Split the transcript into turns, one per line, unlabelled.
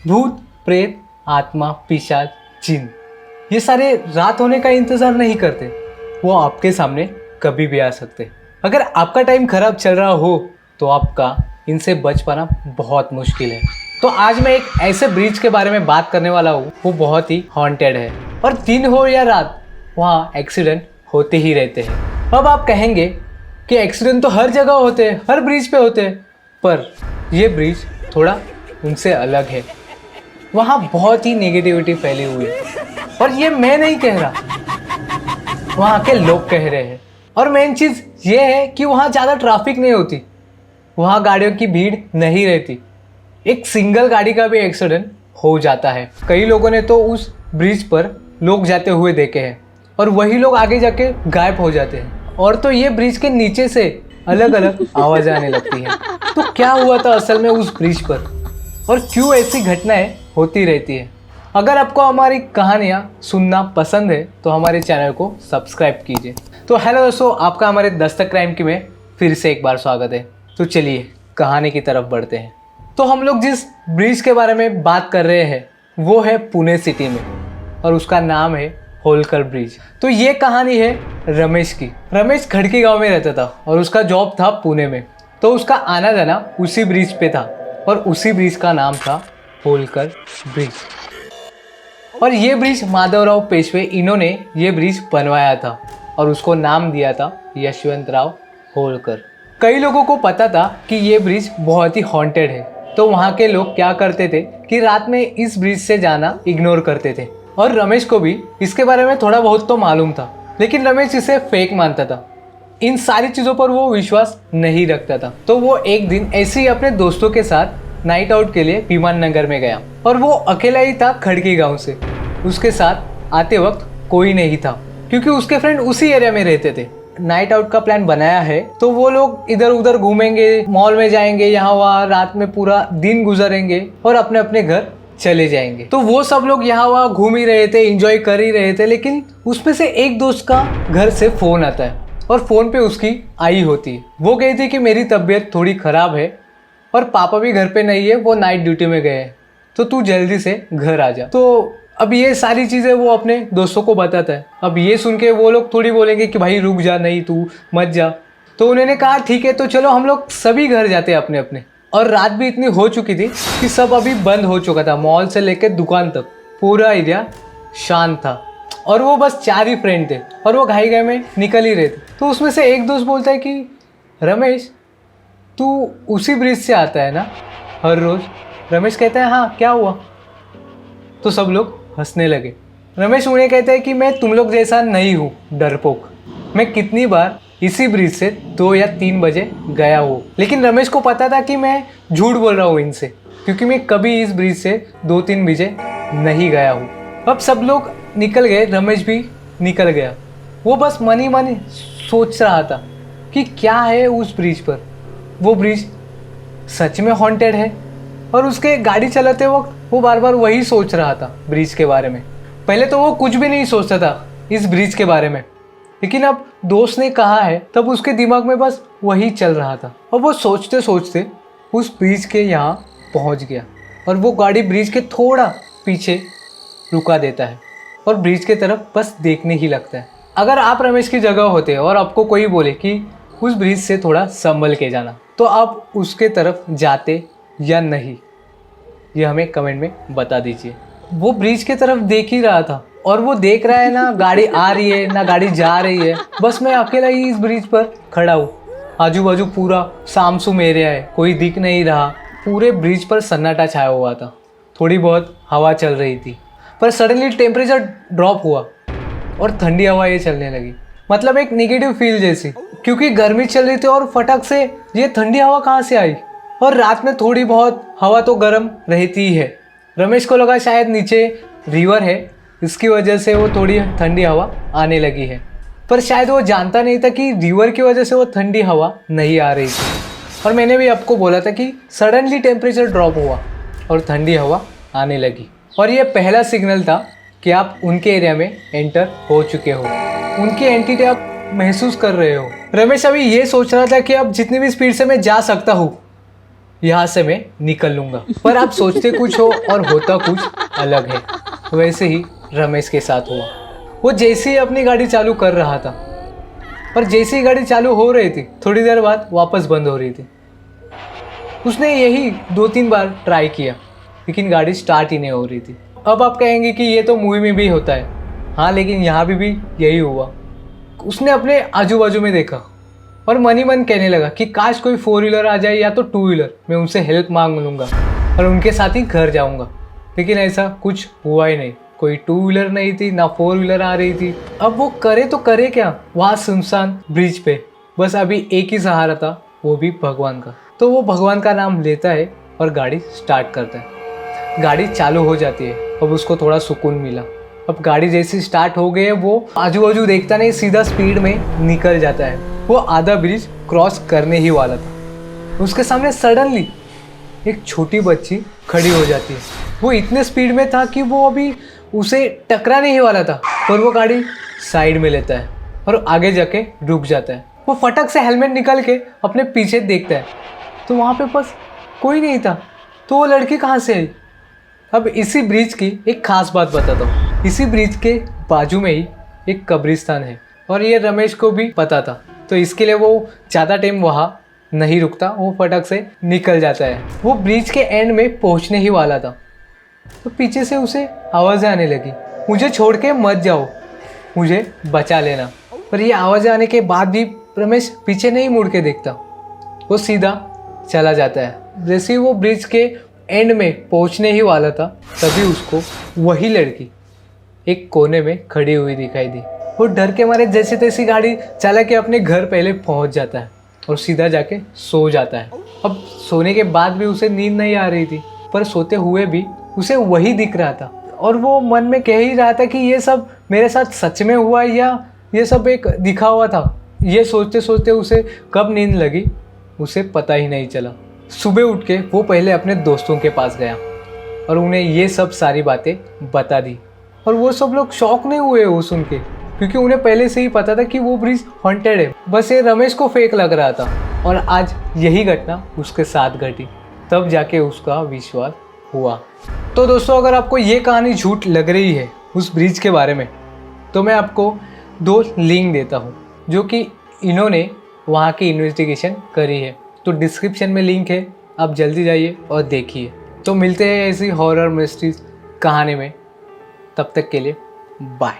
भूत, प्रेत, आत्मा, पिशाच, जिन, ये सारे रात होने का इंतज़ार नहीं करते। वो आपके सामने कभी भी आ सकते। अगर आपका टाइम खराब चल रहा हो तो आपका इनसे बच पाना बहुत मुश्किल है। तो आज मैं एक ऐसे ब्रिज के बारे में बात करने वाला हूँ, वो बहुत ही हॉन्टेड है और दिन हो या रात वहाँ एक्सीडेंट होते ही रहते हैं। अब आप कहेंगे कि एक्सीडेंट तो हर जगह होते हैं, हर ब्रिज पे होते हैं, पर ये ब्रिज थोड़ा उनसे अलग है। वहाँ बहुत ही नेगेटिविटी फैली हुई है और ये मैं नहीं कह रहा, वहाँ के लोग कह रहे हैं। और मेन चीज़ ये है कि वहाँ ज़्यादा ट्रैफिक नहीं होती, वहाँ गाड़ियों की भीड़ नहीं रहती। एक सिंगल गाड़ी का भी एक्सीडेंट हो जाता है। कई लोगों ने तो उस ब्रिज पर लोग जाते हुए देखे हैं और वही लोग आगे जाके गायब हो जाते हैं। और तो ये ब्रिज के नीचे से अलग अलग आवाज़ें आने लगती हैं। तो क्या हुआ था असल में उस ब्रिज पर और क्यों ऐसी घटनाएं होती रहती है? अगर आपको हमारी कहानियाँ सुनना पसंद है तो हमारे चैनल को सब्सक्राइब कीजिए। तो हेलो दोस्तों, आपका हमारे दस्तक क्राइम की में फिर से एक बार स्वागत है। तो चलिए कहानी की तरफ बढ़ते हैं। तो हम लोग जिस ब्रिज के बारे में बात कर रहे हैं वो है पुणे सिटी में और उसका नाम है होलकर ब्रिज। तो ये कहानी है रमेश की। रमेश खड़की गांव में रहता था और उसका जॉब था पुणे में। तो उसका आना जाना उसी ब्रिज पे था और उसी ब्रिज का नाम था होलकर ब्रिज। और ये ब्रिज माधवराव पेशवे, इन्होंने ये ब्रिज बनवाया था और उसको नाम दिया था यशवंतराव होलकर। कई लोगों को पता था कि ये ब्रिज बहुत ही हॉन्टेड है, तो वहाँ के लोग क्या करते थे कि रात में इस ब्रिज से जाना इग्नोर करते थे। और रमेश को भी इसके बारे में थोड़ा बहुत तो मालूम था, लेकिन रमेश इसे फेक मानता था। इन सारी चीज़ों पर वो विश्वास नहीं रखता था। तो वो एक दिन ऐसे ही अपने दोस्तों के साथ नाइट आउट के लिए विमान नगर में गया और वो अकेला ही था खड़की गांव से। उसके साथ आते वक्त कोई नहीं था क्योंकि उसके फ्रेंड उसी एरिया में रहते थे। नाइट आउट का प्लान बनाया है तो वो लोग इधर उधर घूमेंगे, मॉल में जाएंगे, यहाँ वहाँ रात में पूरा दिन गुजरेंगे और अपने अपने घर चले जाएंगे। तो वो सब लोग यहाँ वहाँ घूम ही रहे थे, एंजॉय कर ही रहे थे। लेकिन उसमें से एक दोस्त का घर से फ़ोन आता है और फ़ोन पे उसकी आई होती है। वो कहती है कि मेरी तबीयत थोड़ी ख़राब है और पापा भी घर पे नहीं है, वो नाइट ड्यूटी में गए हैं, तो तू जल्दी से घर आ जा। तो अब ये सारी चीज़ें वो अपने दोस्तों को बताता है। अब ये सुन के वो लोग थोड़ी बोलेंगे कि भाई रुक जा, नहीं तू मत जा। तो उन्होंने कहा ठीक है, तो चलो हम लोग सभी घर जाते हैं अपने अपने। और रात भी इतनी हो चुकी थी कि सब अभी बंद हो चुका था, मॉल से लेकर दुकान तक पूरा एरिया शांत था और वो बस 4 ही फ्रेंड थे और वो घाई घाई में निकल ही रहे थे। तो उसमें से एक दोस्त बोलता है कि रमेश, तू उसी ब्रिज से आता है ना हर रोज़? रमेश कहता है हाँ, क्या हुआ? तो सब लोग हंसने लगे। रमेश उन्हें कहता है कि मैं तुम लोग जैसा नहीं हूँ डरपोक। मैं कितनी बार इसी ब्रिज से 2 या 3 बजे गया हूँ, लेकिन रमेश को पता था कि मैं झूठ बोल रहा हूँ इनसे, क्योंकि मैं कभी इस ब्रिज से 2-3 बजे नहीं गया हूँ। अब सब लोग निकल गए, रमेश भी निकल गया। वो बस मन ही मन सोच रहा था कि क्या है उस ब्रिज पर। वो ब्रिज सच में हॉन्टेड है और उसके गाड़ी चलाते वक्त वो बार बार वही सोच रहा था ब्रिज के बारे में। पहले तो वो कुछ भी नहीं सोचता था इस ब्रिज के बारे में, लेकिन अब दोस्त ने कहा है तब उसके दिमाग में बस वही चल रहा था। और वो सोचते सोचते उस ब्रिज के यहाँ पहुँच गया और वो गाड़ी ब्रिज के थोड़ा पीछे रुका देता है और ब्रिज के तरफ बस देखने ही लगता है। अगर आप रमेश की जगह होते और आपको कोई बोले कि उस ब्रिज से थोड़ा संभल के जाना, तो आप उसके तरफ जाते या नहीं? ये हमें कमेंट में बता दीजिए। वो ब्रिज के तरफ देख ही रहा था और वो देख रहा है ना गाड़ी आ रही है ना गाड़ी जा रही है, बस मैं अकेला ही इस ब्रिज पर खड़ा हूँ। आजू बाजू पूरा सामसूम एरिया है, कोई दिख नहीं रहा। पूरे ब्रिज पर सन्नाटा छाया हुआ था, थोड़ी बहुत हवा चल रही थी, पर सडनली टेम्परेचर ड्रॉप हुआ और ठंडी हवाएं चलने लगी। मतलब एक नेगेटिव फील जैसी, क्योंकि गर्मी चल रही थी और फटक से ये ठंडी हवा कहाँ से आई? और रात में थोड़ी बहुत हवा तो गर्म रहती ही है। रमेश को लगा शायद नीचे रिवर है, इसकी वजह से वो थोड़ी ठंडी हवा आने लगी है, पर शायद वो जानता नहीं था कि रिवर की वजह से वो ठंडी हवा नहीं आ रही थी। और मैंने भी आपको बोला था कि सडनली टेम्परेचर ड्रॉप हुआ और ठंडी हवा आने लगी और ये पहला सिग्नल था कि आप उनके एरिया में एंटर हो चुके हो, उनकी एंटिटी आप महसूस कर रहे हो। रमेश अभी ये सोच रहा था कि अब जितनी भी स्पीड से मैं जा सकता हूँ यहाँ से मैं निकल लूँगा। पर आप सोचते कुछ हो और होता कुछ अलग है। वैसे ही रमेश के साथ हुआ। वो जैसे ही अपनी गाड़ी चालू कर रहा था, पर जैसे ही गाड़ी चालू हो रही थी थोड़ी देर बाद वापस बंद हो रही थी। उसने यही 2-3 बार ट्राई किया, लेकिन गाड़ी स्टार्ट ही नहीं हो रही थी। अब आप कहेंगे कि ये तो मूवी में भी होता है। हाँ, लेकिन यहाँ भी यही हुआ। उसने अपने आजू बाजू में देखा और मन ही मन कहने लगा कि काश कोई 4 व्हीलर आ जाए या तो 2 व्हीलर, मैं उनसे हेल्प मांग लूँगा और उनके साथ ही घर जाऊँगा। लेकिन ऐसा कुछ हुआ ही नहीं। कोई 2 व्हीलर नहीं थी, ना 4 व्हीलर आ रही थी। अब वो करे तो करे क्या वहाँ सुनसान ब्रिज पे? बस अभी एक ही सहारा था, वो भी भगवान का। तो वो भगवान का नाम लेता है और गाड़ी स्टार्ट करता है। गाड़ी चालू हो जाती है। अब उसको थोड़ा सुकून मिला। अब गाड़ी जैसी स्टार्ट हो गई है, वो आजू बाजू देखता नहीं, सीधा स्पीड में निकल जाता है। वो आधा ब्रिज क्रॉस करने ही वाला था। उसके सामने सडनली एक छोटी बच्ची खड़ी हो जाती है। वो इतने स्पीड में था कि वो अभी उसे टकराने ही वाला था, पर वो गाड़ी साइड में लेता है और आगे जाके रुक जाता है। वो फटक से हेलमेट निकाल के अपने पीछे देखता है, तो वहाँ पे बस कोई नहीं था। तो वो लड़की कहाँ से आई? अब इसी ब्रिज की एक खास बात बताता हूँ। इसी ब्रिज के बाजू में ही एक कब्रिस्तान है और ये रमेश को भी पता था। तो इसके लिए वो ज़्यादा टाइम वहाँ नहीं रुकता, वो फटक से निकल जाता है। वो ब्रिज के एंड में पहुँचने ही वाला था, तो पीछे से उसे आवाज़ें आने लगी, मुझे छोड़ के मत जाओ, मुझे बचा लेना। पर ये आवाज़ें आने के बाद भी रमेश पीछे नहीं मुड़ के देखता, वो सीधा चला जाता है। जैसे ही वो ब्रिज के एंड में पहुंचने ही वाला था, तभी उसको वही लड़की एक कोने में खड़ी हुई दिखाई दी। वो डर के मारे जैसे तैसी गाड़ी चला के अपने घर पहले पहुंच जाता है और सीधा जाके सो जाता है। अब सोने के बाद भी उसे नींद नहीं आ रही थी, पर सोते हुए भी उसे वही दिख रहा था और वो मन में कह ही रहा था कि ये सब मेरे साथ सच में हुआ या ये सब एक दिखा हुआ था। ये सोचते सोचते उसे कब नींद लगी उसे पता ही नहीं चला। सुबह उठ के वो पहले अपने दोस्तों के पास गया और उन्हें ये सब सारी बातें बता दी। और वो सब लोग शॉक नहीं हुए वो सुन के, क्योंकि उन्हें पहले से ही पता था कि वो ब्रिज हॉन्टेड है। बस ये रमेश को फेक लग रहा था और आज यही घटना उसके साथ घटी। तब जाके उसका विश्वास हुआ। तो दोस्तों, अगर आपको ये कहानी झूठ लग रही है उस ब्रिज के बारे में, तो मैं आपको 2 लिंक देता हूँ जो कि इन्होंने वहाँ की इन्वेस्टिगेशन करी है। तो डिस्क्रिप्शन में लिंक है, आप जल्दी जाइए और देखिए। तो मिलते हैं ऐसी हॉरर मिस्ट्रीज कहानी में। तब तक के लिए बाय।